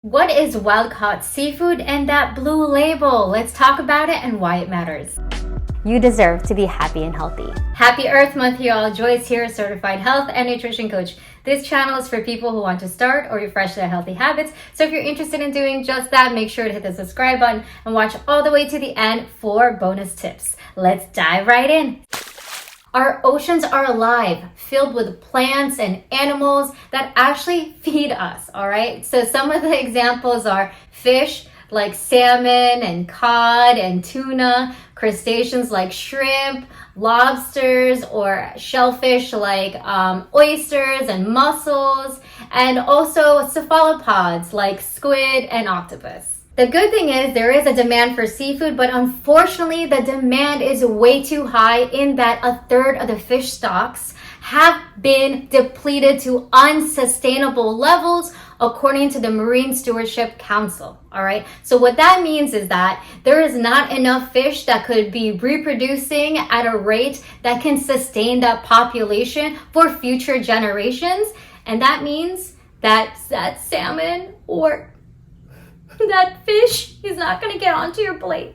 What is wild-caught seafood and that blue label? Let's talk about it and why it matters. You deserve to be happy and healthy. Happy Earth Month, y'all. Joyce here, certified health and nutrition coach. This channel is for people who want to start or refresh their healthy habits. So if you're interested in doing just that, make sure to hit the subscribe button and watch all the way to the end for bonus tips. Let's dive right in. Our oceans are alive, filled with plants and animals that actually feed us, all right? So some of the examples are fish like salmon and cod and tuna, crustaceans like shrimp, lobsters or shellfish like oysters and mussels, and also cephalopods like squid and octopus. The good thing is there is a demand for seafood, but unfortunately the demand is way too high in that a third of the fish stocks have been depleted to unsustainable levels according to the Marine Stewardship Council, all right? So what that means is that there is not enough fish that could be reproducing at a rate that can sustain that population for future generations. And that means that salmon or that fish is not going to get onto your plate.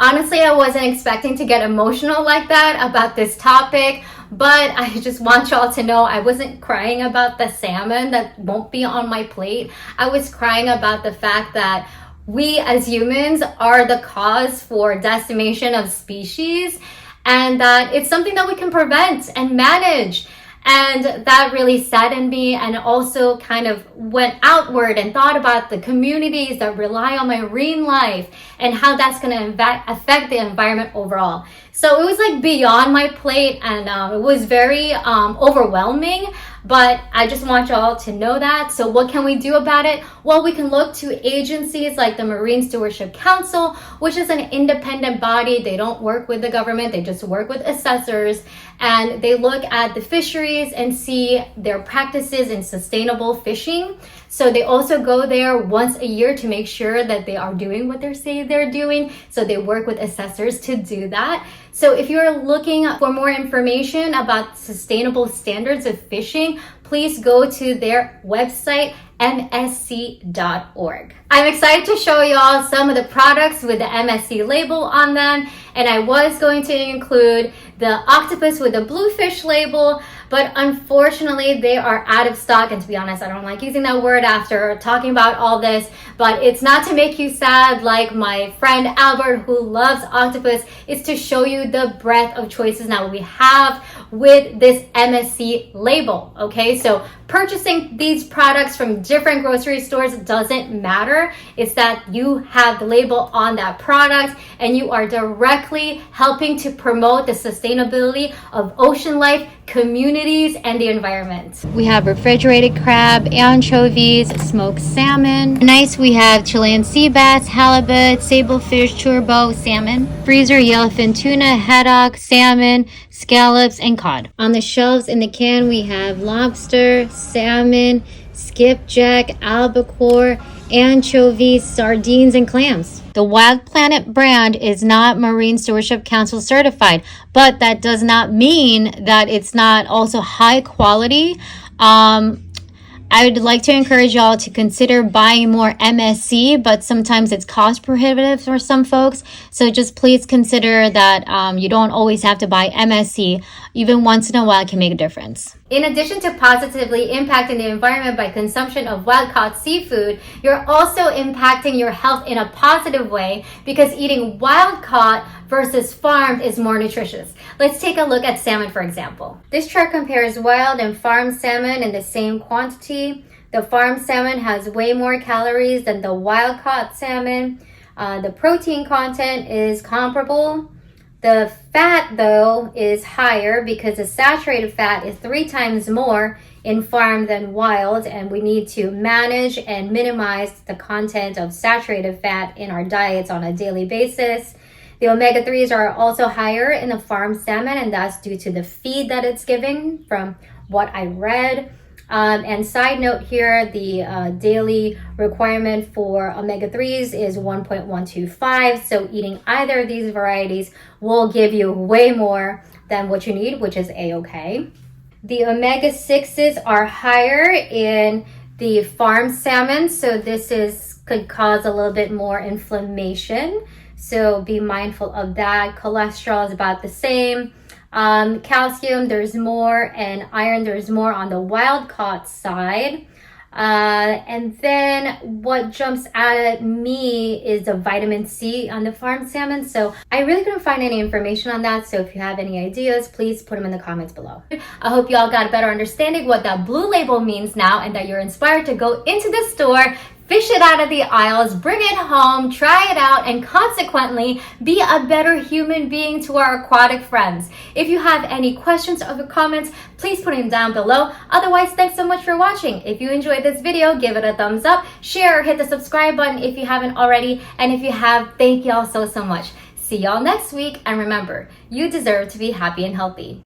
Honestly, I wasn't expecting to get emotional like that about this topic, but I just want y'all to know I wasn't crying about the salmon that won't be on my plate. I was crying about the fact that we as humans are the cause for decimation of species, and that it's something that we can prevent and manage. And that really saddened me, and also kind of went outward and thought about the communities that rely on marine life and how that's going to affect the environment overall. So it was like beyond my plate, and it was very overwhelming, but I just want y'all to know that. So what can we do about it? Well, we can look to agencies like the Marine Stewardship Council, which is an independent body. They don't work with the government, they just work with assessors, and they look at the fisheries and see their practices in sustainable fishing. So they also go there once a year to make sure that they are doing what they say they're doing. So they work with assessors to do that. So if you're looking for more information about sustainable standards of fishing, please go to their website, msc.org. I'm excited to show y'all some of the products with the MSC label on them, and I was going to include the octopus with the bluefish label, but unfortunately they are out of stock. And to be honest, I don't like using that word after talking about all this, but it's not to make you sad like my friend Albert who loves octopus. It's to show you the breadth of choices now we have with this MSC label, okay? So purchasing these products from different grocery stores doesn't matter. It's that you have the label on that product and you are directly helping to promote the sustainability of ocean life, communities, and the environment. We have refrigerated crab, anchovies, smoked salmon. Nice, we have Chilean sea bass, halibut, sablefish, churbo, salmon, freezer yellowfin tuna, haddock, salmon, scallops, and cod. On the shelves in the can, we have lobster, salmon, skipjack, albacore, anchovies, sardines, and clams. The Wild Planet brand is not Marine Stewardship Council certified, but that does not mean that it's not also high quality. I would like to encourage y'all to consider buying more MSC, but sometimes it's cost prohibitive for some folks. So just please consider that you don't always have to buy MSC. Even once in a while can make a difference. In addition to positively impacting the environment by consumption of wild-caught seafood, you're also impacting your health in a positive way because eating wild-caught versus farmed is more nutritious. Let's take a look at salmon, for example. This chart compares wild and farmed salmon in the same quantity. The farmed salmon has way more calories than the wild-caught salmon. The protein content is comparable. The fat, though, is higher because the saturated fat is 3 times more in farm than wild, and we need to manage and minimize the content of saturated fat in our diets on a daily basis. The omega-3s are also higher in the farmed salmon, and that's due to the feed that it's giving from what I read. And side note here, the daily requirement for omega-3s is 1.125. So eating either of these varieties will give you way more than what you need, which is A-okay. The omega-6s are higher in the farm salmon. So this could cause a little bit more inflammation. So be mindful of that. Cholesterol is about the same. Calcium, there's more, and iron, there's more on the wild caught side. And then what jumps out at me is the vitamin C on the farm salmon. So I really couldn't find any information on that. So if you have any ideas, please put them in the comments below. I hope you all got a better understanding what that blue label means now, and that you're inspired to go into the store, fish it out of the aisles, bring it home, try it out, and consequently be a better human being to our aquatic friends. If you have any questions or comments, please put them down below. Otherwise, thanks so much for watching. If you enjoyed this video, give it a thumbs up, share, hit the subscribe button if you haven't already, and if you have, thank y'all so much. See y'all next week, and remember, you deserve to be happy and healthy.